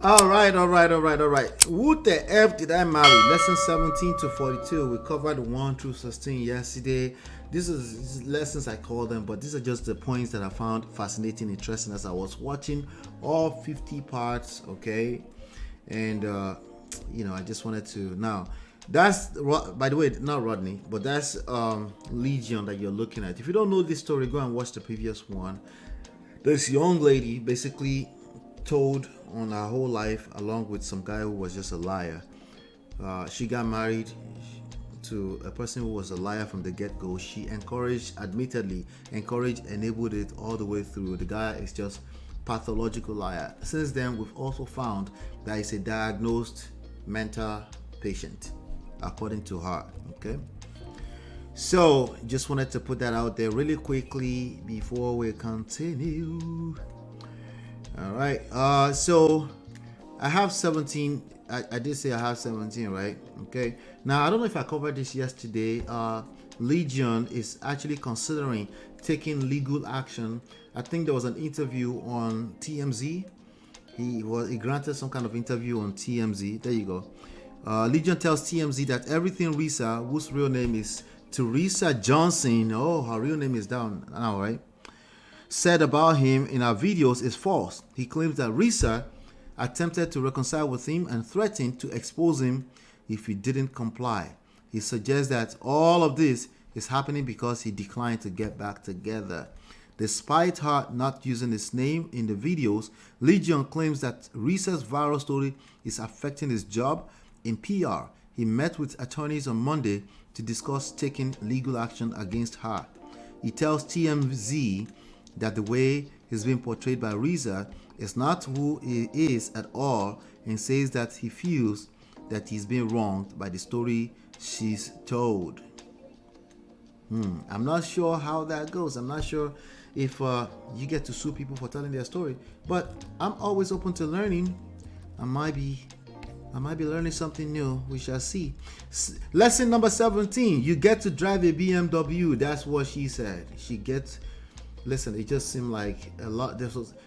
All right. Who the F did I marry? Lesson 17 to 42. We covered 1 through 16 yesterday. This is lessons I call them, but these are just the points that I found fascinating, interesting as I was watching all 50 parts, okay? And, I just wanted to. Now, that's, by the way, not Rodney, but that's Legion that you're looking at. If you don't know this story, go and watch the previous one. This young lady basically told on her whole life along with some guy who was just a liar. She got married to a person who was a liar from the get-go. She admittedly encouraged, enabled it all the way through. The guy is just pathological liar. Since then, we've also found that he's a diagnosed mental patient, according to her. Okay. So, just wanted to put that out there really quickly before we continue. All right. So I have 17. I did say I have 17, right? Okay. Now, I don't know if I covered this yesterday. Legion is actually considering taking legal action. I think there was an interview on TMZ. He granted some kind of interview on TMZ. There you go. Legion tells TMZ that everything Risa, whose real name is Teresa Johnson, her real name is down now, right? Said about him in our videos is false. He claims that Risa attempted to reconcile with him and threatened to expose him if he didn't comply. He suggests that all of this is happening because he declined to get back together. Despite her not using his name in the videos, Legion claims that Risa's viral story is affecting his job in PR. He met with attorneys on Monday to discuss taking legal action against her. He tells TMZ that the way he's being portrayed by Risa is not who he is at all, and says that he feels that he's being wronged by the story she's told. I'm not sure how that goes. I'm not sure if you get to sue people for telling their story, but I'm always open to learning. I might be learning something new. We shall see. Lesson number 17. You get to drive a BMW. That's what she said. Listen, it just seemed like a lot.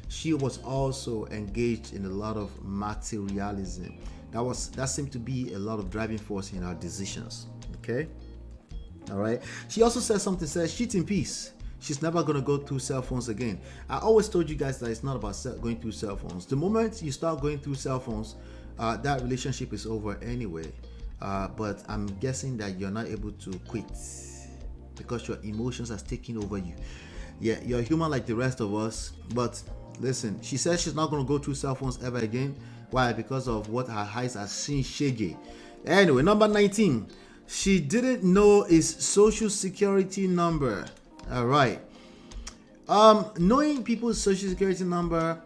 She was also engaged in a lot of materialism. That seemed to be a lot of driving force in her decisions. Okay. All right. She also said something. Says she's in peace. She's never gonna go through cell phones again. I always told you guys that it's not about going through cell phones. The moment you start going through cell phones, that relationship is over anyway. But I'm guessing that you're not able to quit because your emotions are taking over you. Yeah, you're human like the rest of us. But listen, she says she's not going to go through cell phones ever again. Why? Because of what her eyes are seeing shaggy. Anyway, number 19. She didn't know his social security number. All right. Knowing people's social security number.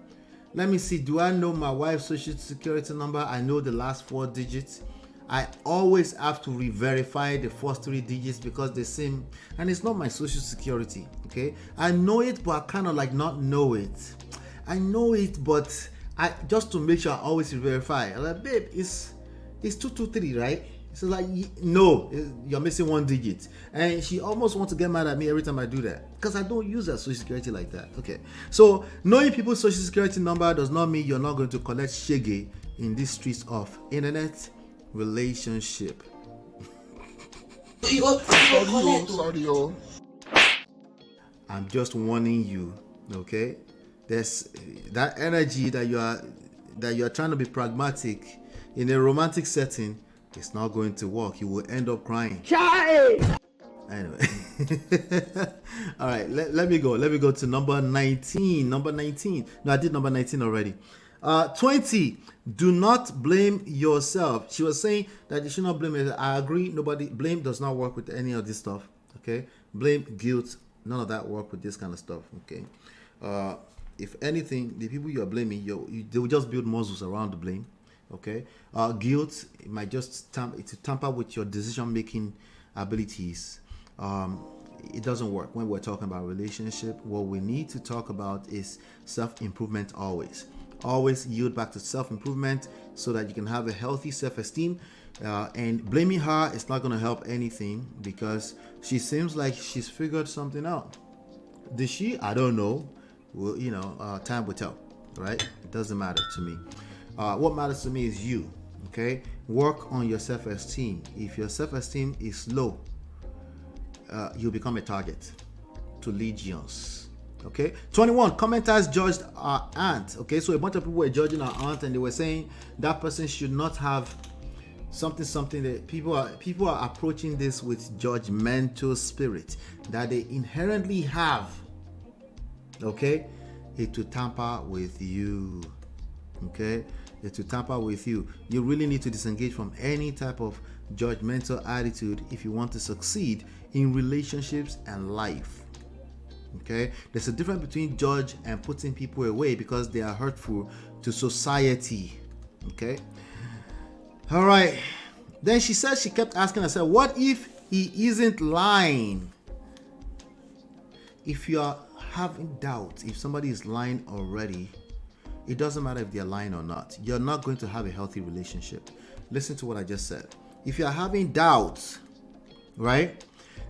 Let me see. Do I know my wife's social security number? I know the last 4 digits. I always have to re-verify the first 3 digits because they seem, and it's not my social security. Okay, I know it, but I kind of like not know it. I know it, but I just to make sure I always re-verify. I'm like, babe, it's 223, right? So like, no, you're missing 1 digit, and she almost wants to get mad at me every time I do that because I don't use her social security like that. Okay, so knowing people's social security number does not mean you're not going to collect shege in these streets of internet relationship. I'm just warning you, okay? There's that energy that you're trying to be pragmatic in a romantic setting. It's not going to work. You will end up crying. Anyway, all right. Let me go. Let me go to number 19. Number 19. No, I did number 19 already. 20. Do not blame yourself. She was saying that you should not blame yourself. I agree. Blame does not work with any of this stuff. Okay. Blame, guilt, none of that work with this kind of stuff. Okay. If anything, the people you are blaming, they will just build muscles around the blame. Okay. Guilt, it might just tamper with your decision-making abilities. It doesn't work when we're talking about relationship. What we need to talk about is self-improvement always. Always yield back to self-improvement so that you can have a healthy self-esteem. And blaming her is not going to help anything because she seems like she's figured something out. Did she? I don't know. Well, time will tell, right? It doesn't matter to me. What matters to me is you. Okay, work on your self-esteem. If your self-esteem is low, you'll become a target to legions. Okay, 21 commenters judged our aunt. Okay, so a bunch of people were judging our aunt, and they were saying that person should not have something that people are approaching this with judgmental spirit that they inherently have. Okay, it will tamper with you. Okay, it will tamper with you. You really need to disengage from any type of judgmental attitude if you want to succeed in relationships and life. Okay, there's a difference between judge and putting people away because they are hurtful to society. Okay, all right. Then she said, she kept asking herself, what if he isn't lying? If you are having doubt, if somebody is lying already, it doesn't matter if they're lying or not. You're not going to have a healthy relationship. Listen to what I just said. If you're having doubts, right,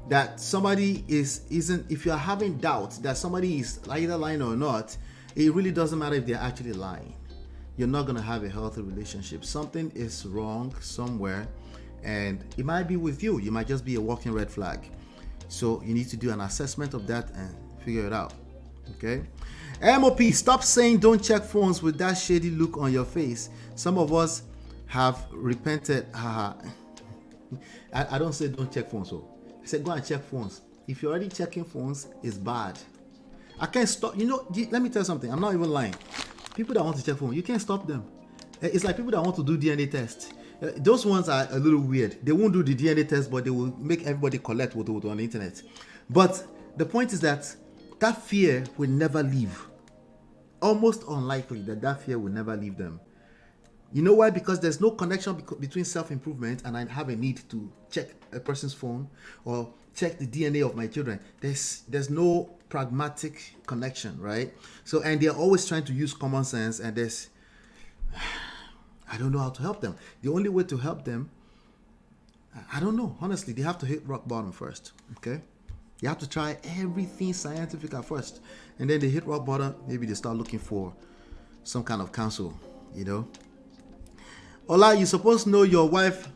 that somebody isn't, if you're having doubts that somebody is either lying or not, it really doesn't matter if they're actually lying. You're not going to have a healthy relationship. Something is wrong somewhere, and it might be with you. You might just be a walking red flag. So you need to do an assessment of that and figure it out. Okay. MOP, stop saying don't check phones with that shady look on your face. Some of us have repented. I don't say don't check phones. So I said go and check phones. If you're already checking phones, it's bad. I can't stop. Let me tell you something. I'm not even lying. People that want to check phones, you can't stop them. It's like people that want to do DNA tests. Those ones are a little weird. They won't do the DNA test, but they will make everybody collect what on the internet. But the point is that fear will never leave. Almost unlikely that fear will never leave them. You know why? Because there's no connection between self-improvement and I have a need to check a person's phone or check the DNA of my children. There's no pragmatic connection, right? So, and they're always trying to use common sense, and I don't know how to help them. The only way to help them, I don't know. Honestly, they have to hit rock bottom first, okay? You have to try everything scientific at first. And then they hit rock bottom, maybe they start looking for some kind of counsel, Ola, you're supposed to know your wife.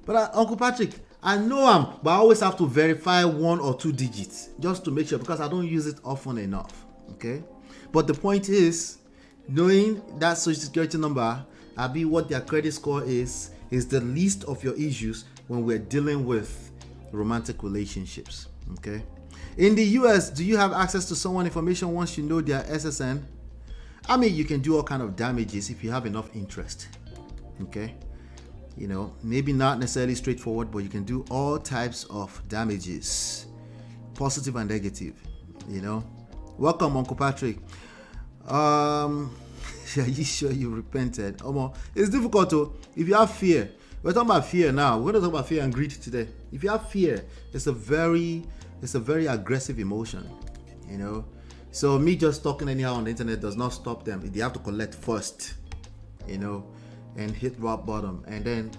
But Uncle Patrick, I know him, but I always have to verify 1 or 2 digits just to make sure, because I don't use it often enough, okay? But the point is, knowing that social security number, what their credit score is the least of your issues when we're dealing with romantic relationships, okay? In the US, do you have access to someone information once you know their SSN? I mean, you can do all kind of damages if you have enough interest, okay? Maybe not necessarily straightforward, but you can do all types of damages, positive and negative, Welcome, Uncle Patrick. Are you sure you repented? It's difficult to, if you have fear. We're talking about fear now. We're going to talk about fear and greed today. If you have fear, it's a very aggressive emotion, So me just talking anyhow on the internet does not stop them. They have to collect first, and hit rock bottom, and then,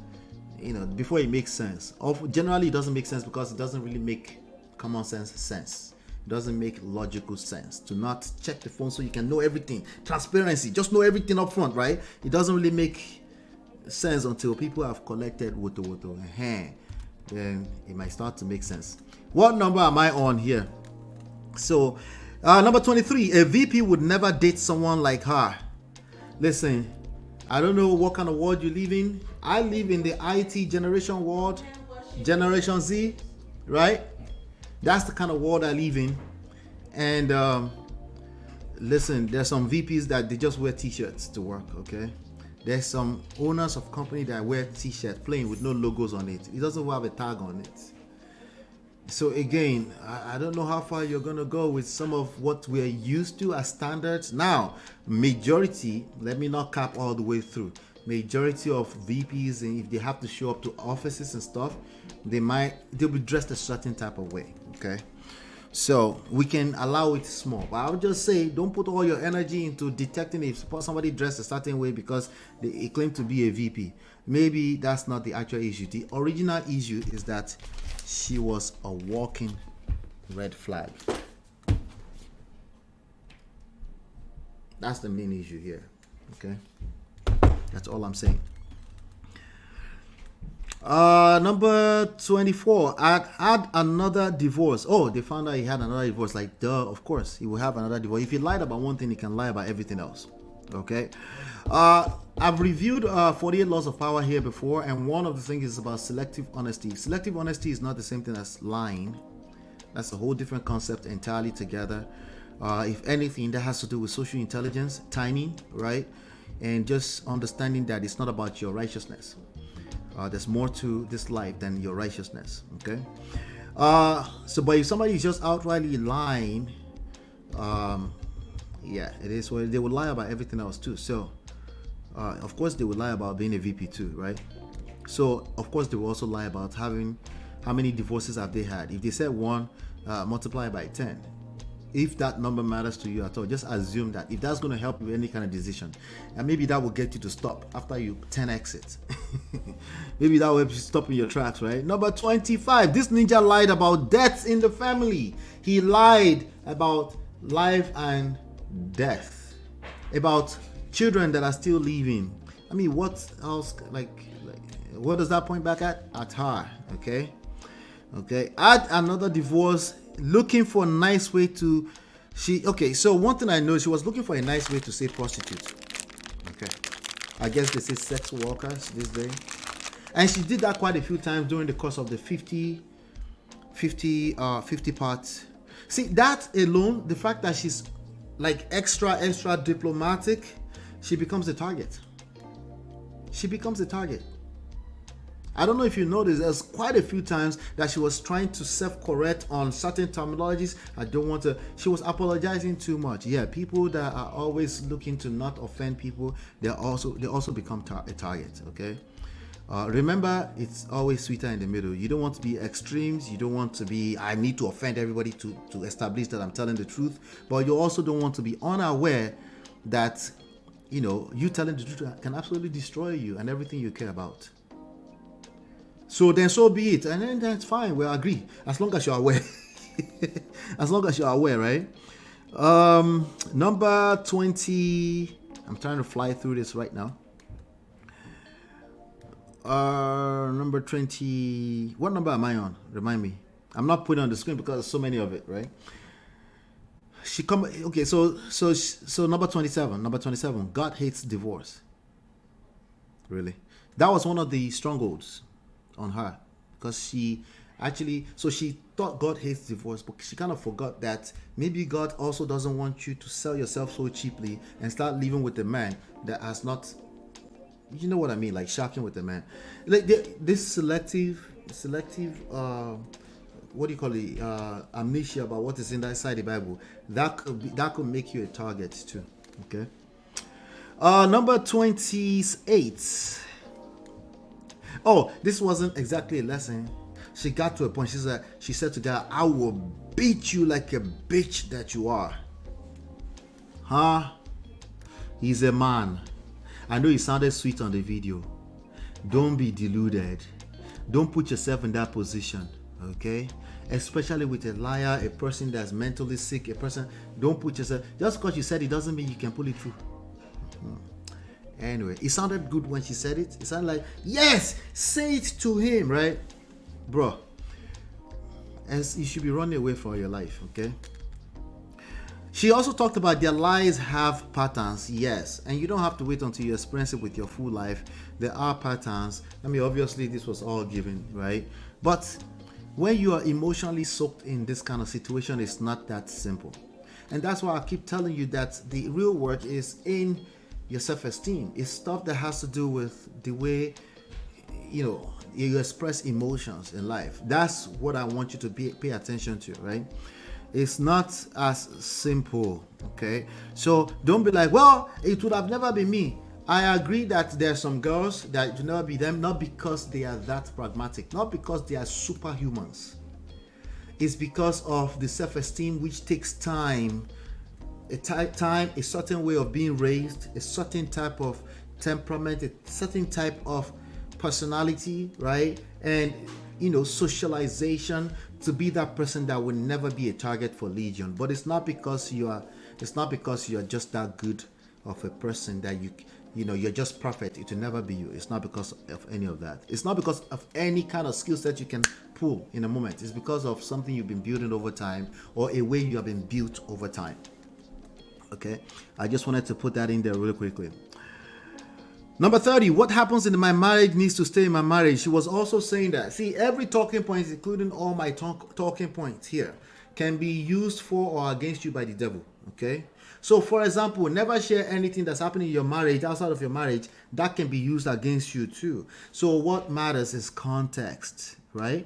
before it makes sense. Generally, it doesn't make sense because it doesn't really make common sense. It doesn't make logical sense to not check the phone so you can know everything. Transparency, just know everything up front, right? It doesn't really make sense until people have collected woto. Then it might start to make sense. What number am I on here? So, number 23, a VP would never date someone like her. Listen, I don't know what kind of world you live in. I live in the IT generation world, Generation Z, right? That's the kind of world I live in. And listen, there's some VPs that they just wear t-shirts to work, okay? There's some owners of company that wear t-shirts plain with no logos on it. It doesn't have a tag on it. So again, I don't know how far you're going to go with some of what we're used to as standards. Now, majority, let me not cap all the way through. Majority of VPs, and if they have to show up to offices and stuff, they'll be dressed a certain type of way, okay? So we can allow it small, but I would just say don't put all your energy into detecting if somebody dressed a certain way because they claim to be a VP. Maybe that's not the actual issue. The original issue is that she was a walking red flag. That's the main issue here, okay? That's That's all I'm saying. Number 24. Had another divorce. Oh, they found out he had another divorce. Like, duh, of course, he will have another divorce. If he lied about one thing, he can lie about everything else. Okay. I've reviewed 48 Laws of Power here before, and one of the things is about selective honesty. Selective honesty is not the same thing as lying. That's a whole different concept entirely together. If anything, that has to do with social intelligence, timing, right? And just understanding that it's not about your righteousness. There's more to this life than your righteousness. Okay. But if somebody is just outrightly lying, yeah, it is. Well, they would lie about everything else too. So, of course, they would lie about being a VP too, right? So, of course, they will also lie about having how many divorces have they had. If they said 1, multiply by 10. If that number matters to you at all, just assume that if that's going to help you with any kind of decision, and maybe that will get you to stop after you 10x it. Maybe that will help you stop in your tracks, right? Number 25. This ninja lied about deaths in the family. He lied about life and death, about children that are still living. I mean, what else? Like what does that point back at her? Okay. Had another divorce, looking for a nice way to so one thing I know, she was looking for a nice way to say prostitute. Okay, I guess they say sex workers this day, and she did that quite a few times during the course of the 50 parts. See, that alone, the fact that she's like extra diplomatic, she becomes a target. I don't know if you noticed, there's quite a few times that she was trying to self-correct on certain terminologies. She was apologizing too much. Yeah, people that are always looking to not offend people, they also become a target, okay? Remember, it's always sweeter in the middle. You don't want to be extremes. You don't want to be, I need to offend everybody to establish that I'm telling the truth. But you also don't want to be unaware that, you telling the truth can absolutely destroy you and everything you care about. So then so be it. And then that's fine. We'll agree. As long as you're aware. As long as you're aware, right? Number 20. I'm trying to fly through this right now. Number 20. What number am I on? Remind me. I'm not putting on the screen because there's so many of it, right? Okay, so number 27. Number 27. God hates divorce. Really? That was one of the strongholds on her, because she thought God hates divorce, but she kind of forgot that maybe God also doesn't want you to sell yourself so cheaply and start living with a man that has not, you know what I mean, like shocking with a man. Like this selective what do you call it, amnesia about what is inside the Bible, that could make you a target too. Okay. Number 28. Oh, this wasn't exactly a lesson. She got to a point. She said to God, I will beat you like a bitch that you are. Huh? He's a man. I know it sounded sweet on the video. Don't be deluded. Don't put yourself in that position. Okay? Especially with a liar, a person that's mentally sick, a person. Don't put yourself. Just because you said it doesn't mean you can pull it through. Anyway, it sounded good when she said it. It sounded like, yes, say it to him, right? Bro, as you should be running away from your life, okay? She also talked about their lies have patterns, yes. And you don't have to wait until you experience it with your full life. There are patterns. I mean, obviously, this was all given, right? But when you are emotionally soaked in this kind of situation, it's not that simple. And that's why I keep telling you that the real work is in your self-esteem. It's stuff that has to do with the way you express emotions in life. That's what I want you to pay attention to, right? It's not as simple, okay? So don't be like, well, it would have never been me. I agree that there are some girls that it will never be them, not because they are that pragmatic, not because they are superhumans. It's because of the self-esteem, which takes time. A certain way of being raised, a certain type of temperament, a certain type of personality, right? And socialization to be that person that will never be a target for Legion. But it's not because you are just that good of a person that you're just perfect. It will never be you. It's not because of any of that. It's not because of any kind of skill set you can pull in a moment. It's because of something you've been building over time, or a way you have been built over time. Okay, I just wanted to put that in there really quickly. Number 30, what happens in my marriage needs to stay in my marriage. She was also saying that, see, every talking point, including all my talking points here, can be used for or against you by the devil. Okay, so for example, never share anything that's happening in your marriage outside of your marriage. That can be used against you too. So what matters is context, right?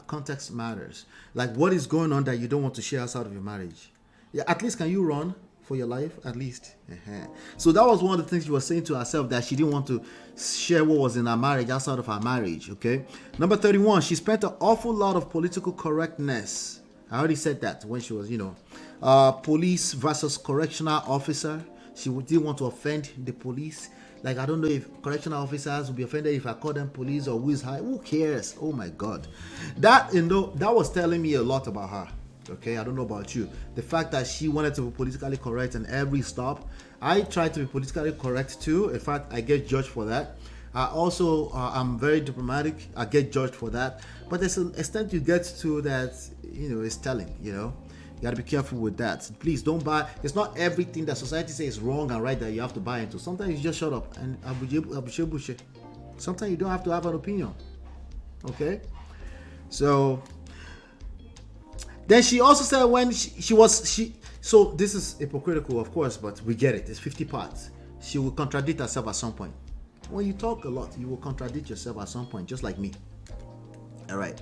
Context matters. Like, what is going on that you don't want to share outside of your marriage? Yeah, at least can you run for your life, at least? So that was one of the things she was saying to herself, that she didn't want to share what was in her marriage outside of her marriage. Okay, number 31, she spent an awful lot of political correctness. I already said that when she was, police versus correctional officer. She didn't want to offend the police. Like, I don't know if correctional officers will be offended if I call them police, or who is high. Who cares? Oh my God, that was telling me a lot about her. Okay, I don't know about you. The fact that she wanted to be politically correct in every stop. I try to be politically correct too. In fact, I get judged for that. I'm very diplomatic. I get judged for that. But there's an extent you get to that, is telling, You got to be careful with that. Please don't buy. It's not everything that society says is wrong and right that you have to buy into. Sometimes you just shut up and abushe. Sometimes you don't have to have an opinion. Okay? So then she also said when so this is hypocritical, of course, but we get it. It's 50 parts. She will contradict herself at some point. When you talk a lot, you will contradict yourself at some point, just like me. All right.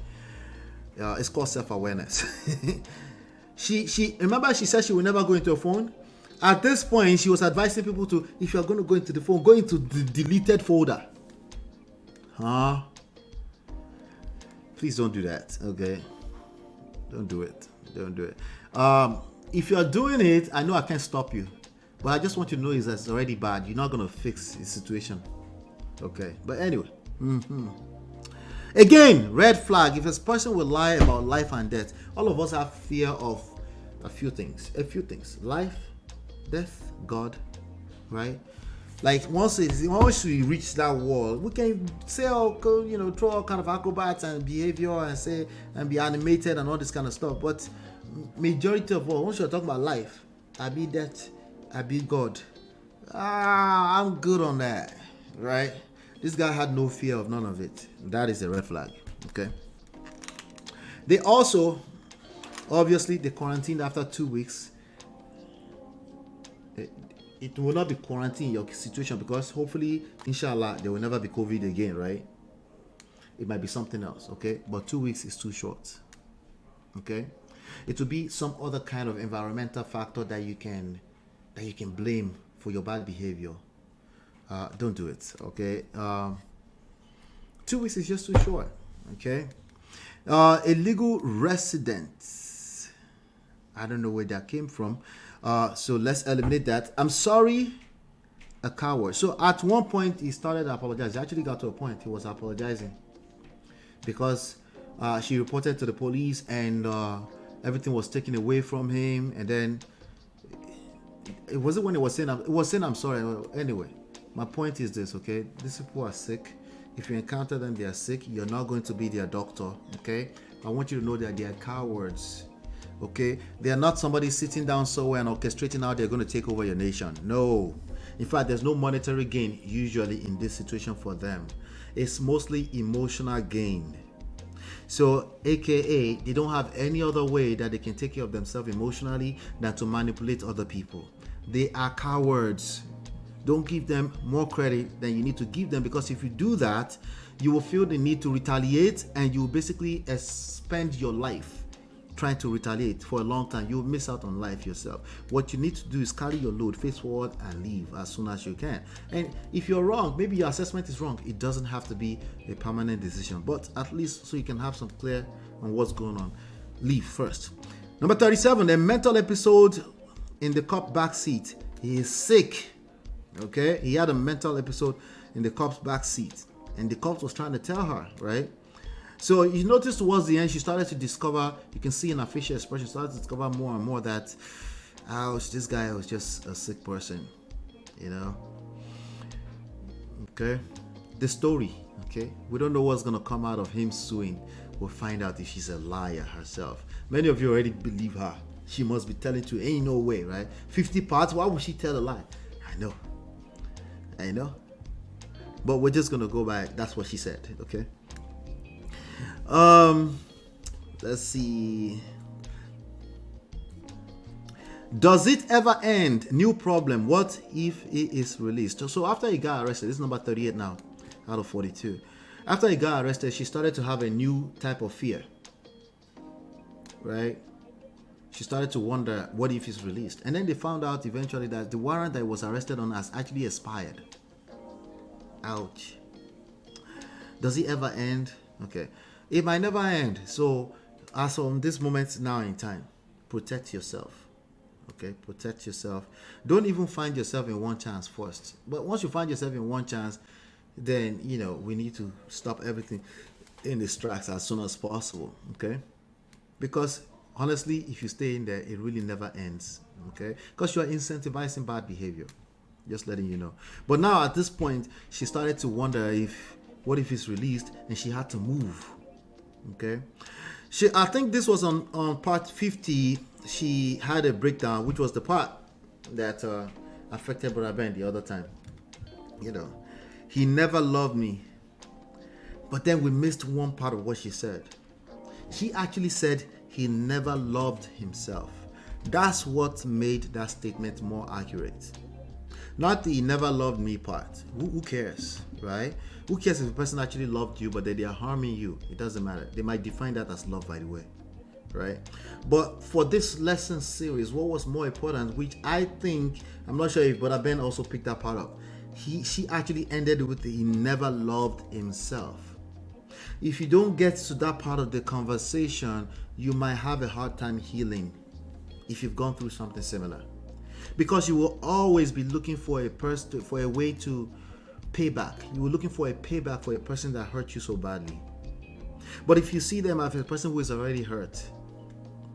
It's called self-awareness. She remember she said she will never go into a phone. At this point, she was advising people to, if you're going to go into the phone, go into the deleted folder. Please don't do that. Okay. Don't do it. If you're doing it, I know I can't stop you, but I just want you to know is that it's already bad. You're not going to fix the situation. Okay. But anyway. Again, red flag. If this person will lie about life and death, all of us have fear of a few things. Life, death, God, right? Like once we reach that wall, we can say, throw all kind of acrobats and behavior and say and be animated and all this kind of stuff. But majority of all, once you're talking about life, I be death, I be God. I'm good on that, right? This guy had no fear of none of it. That is a red flag. Okay. They also, obviously, they quarantined after 2 weeks. It will not be quarantine your situation, because hopefully, inshallah, there will never be COVID again, right? It might be something else, okay? But 2 weeks is too short, okay? It will be some other kind of environmental factor that you can blame for your bad behavior. Don't do it, okay? 2 weeks is just too short, okay? Illegal residents. I don't know where that came from. So let's eliminate that. I'm sorry, a coward. So at one point he started to apologize. He actually got to a point he was apologizing because she reported to the police and everything was taken away from him. And then it wasn't when it was saying I'm sorry. Anyway, my point is this, okay? These people are sick. If you encounter them, they are sick. You're not going to be their doctor, okay? I want you to know that they are cowards. Okay, they are not somebody sitting down somewhere and orchestrating how they're going to take over your nation. No, in fact, there's no monetary gain usually in this situation for them. It's mostly emotional gain. So, aka, they don't have any other way that they can take care of themselves emotionally than to manipulate other people. They are cowards. Don't give them more credit than you need to give them, because if you do that, you will feel the need to retaliate, and you will basically spend your life trying to retaliate for a long time. You'll miss out on life yourself. What you need to do is carry your load, face forward, and leave as soon as you can. And if you're wrong, maybe your assessment is wrong, it doesn't have to be a permanent decision, but at least so you can have some clear on what's going on, leave first. Number 37, a mental episode in the cop back seat. He is sick. Okay, he had a mental episode in the cop's back seat, and the cop was trying to tell her, right? So you notice towards the end, she started to discover, you can see in her facial expression, started to discover more and more that, ouch, this guy was just a sick person, Okay, the story. Okay, we don't know what's gonna come out of him suing. We'll find out if she's a liar herself. Many of you already believe her. She must be telling you, ain't no way, right? 50 parts. Why would she tell a lie? I know. But we're just gonna go by that's what she said. Okay. Let's see. Does it ever end? New problem. What if he is released? So after he got arrested, this is number 38 now out of 42. After he got arrested, she started to have a new type of fear. Right? She started to wonder, what if he's released? And then they found out eventually that the warrant that he was arrested on has actually expired. Ouch. Does it ever end? Okay. It might never end. So as of this moment now in time, protect yourself. Okay, protect yourself. Don't even find yourself in one chance first. But once you find yourself in one chance, then we need to stop everything in its tracks as soon as possible. Okay, because honestly, if you stay in there, it really never ends. Okay, because you are incentivizing bad behavior. Just letting you know. But now at this point, she started to wonder what if it's released, and she had to move. Okay, I think this was on part 50. She had a breakdown, which was the part that affected Brother Ben the other time. He never loved me. But then we missed one part of what she said. She actually said he never loved himself. That's what made that statement more accurate. Not the he never loved me part. Who cares, right? Who cares if a person actually loved you, but they are harming you? It doesn't matter. They might define that as love, by the way. Right? But for this lesson series, what was more important, which I think, I'm not sure if Brother Ben also picked that part up. She actually ended with he never loved himself. If you don't get to that part of the conversation, you might have a hard time healing if you've gone through something similar. Because you will always be looking for a way to pay back. You were looking for a payback for a person that hurt you so badly. But if you see them as a person who is already hurt,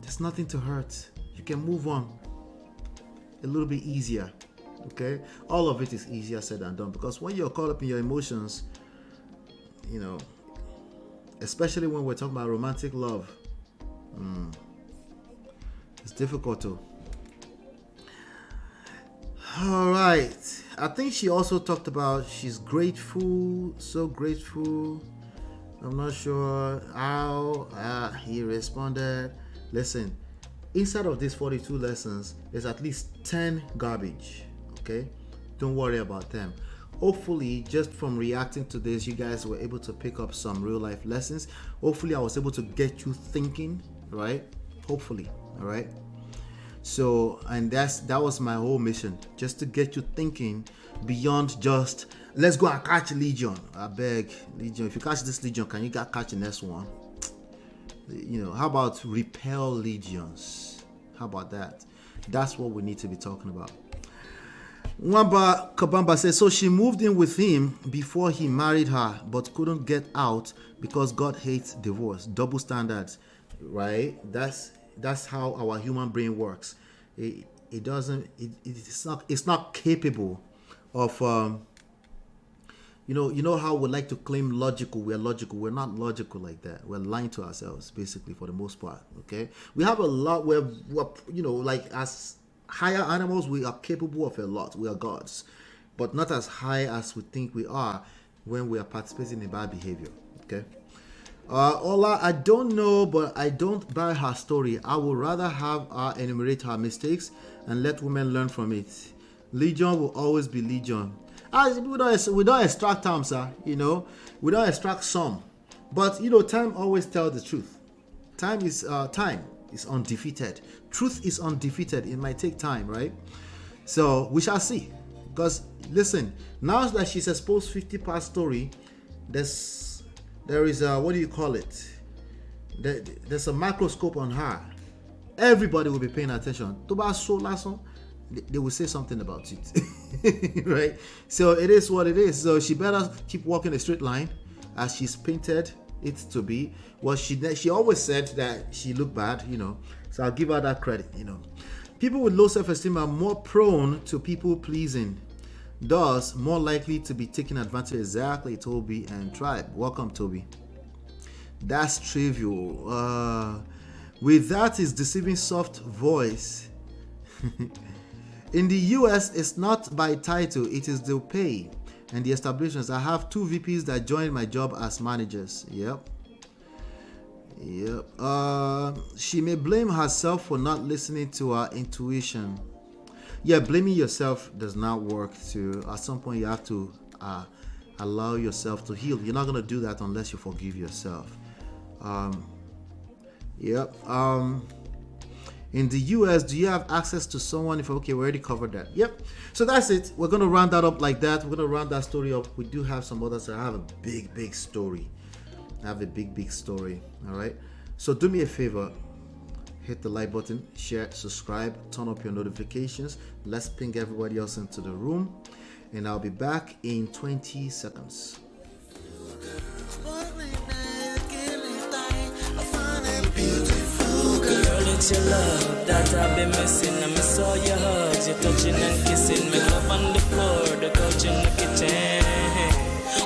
there's nothing to hurt. You can move on a little bit easier. Okay? All of it is easier said than done, because when you're caught up in your emotions, especially when we're talking about romantic love, it's difficult to. All right. I think she also talked about she's grateful, so grateful. I'm not sure how he responded. Listen, inside of these 42 lessons, there's at least 10 garbage. Okay? Don't worry about them. Hopefully, just from reacting to this, you guys were able to pick up some real life lessons. Hopefully, I was able to get you thinking, right? Hopefully, all right? So, and that was my whole mission, just to get you thinking beyond just, let's go and catch Legion. I beg, Legion, if you catch this Legion, can you catch the next one? How about repel legions? How about that? That's what we need to be talking about. Nwamba Kabamba says, so she moved in with him before he married her, but couldn't get out because God hates divorce. Double standards, right? That's how our human brain works. It's not capable of you know how we like to claim logical. We're logical. We're not logical like that. We're lying to ourselves, basically, for the most part. Okay, we have a lot. We're like as higher animals, we are capable of a lot. We are gods, but not as high as we think we are when we are participating in bad behavior. Okay. Ola, I don't know, but I don't buy her story. I would rather have her enumerate her mistakes and let women learn from it. Legion will always be legion. We don't extract terms, sir. We don't extract some. But time always tells the truth. Time is undefeated. Truth is undefeated. It might take time, right? So we shall see. Because listen, now that she's exposed 50-part story, there is a, what do you call it? There's a microscope on her. Everybody will be paying attention. They will say something about it. Right? So it is what it is. So she better keep walking a straight line as she's painted it to be. Well, she always said that she looked bad, So I'll give her that credit, People with low self-esteem are more prone to people pleasing. thus more likely to be taken advantage of. Exactly, Toby and Tribe. Welcome, Toby. That's trivial. With that is deceiving soft voice. In the US, it's not by title, it is the pay and the establishments. I have 2 VPs that joined my job as managers. Yep. She may blame herself for not listening to her intuition. Yeah, blaming yourself does not work too. At some point, you have to allow yourself to heal. You're not going to do that unless you forgive yourself. In the US, do you have access to someone? Okay, we already covered that. Yep. So that's it. We're going to round that up like that. We're going to round that story up. We do have some others. I have a big story. All right. So do me a favor. Hit the like button, share, subscribe, turn up your notifications. Let's ping everybody else into the room. And I'll be back in 20 seconds. It's your love that I've been missing. I miss all your hugs, your touching and kissing. Make love on the floor, the couch in the kitchen.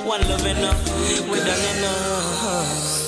One love enough, we done enough.